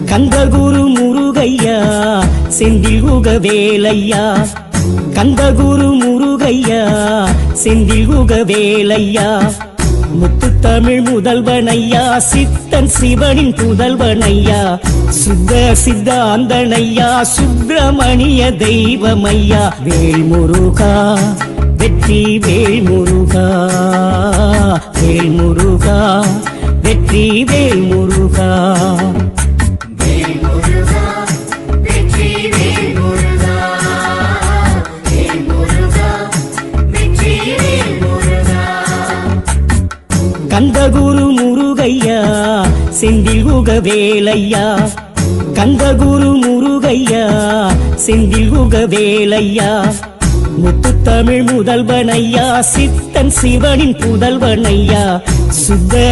கந்தகுரு முருகையா செந்தில் உகவேலையா, கந்தகுரு முருகையா செந்தில் உகவேலையா, முத்து தமிழ் முதல்வனையா சித்தன் சிவனின் புதல்வனையா, சுத்த சித்தாந்தனையா சுப்பிரமணிய தெய்வமையா, வேல் முருகா வெற்றி வேல் முருகா, வேல் முருகா வெற்றி வேல் முருகா. கந்தகுரு முருகையா செந்தில் உகவேலையா, கந்தகுரு முருகையா செந்தில் உகவேலையா, முத்து தமிழ் முதல்வனையா சித்தன் சிவனின் புதல்வனையா, சுத்த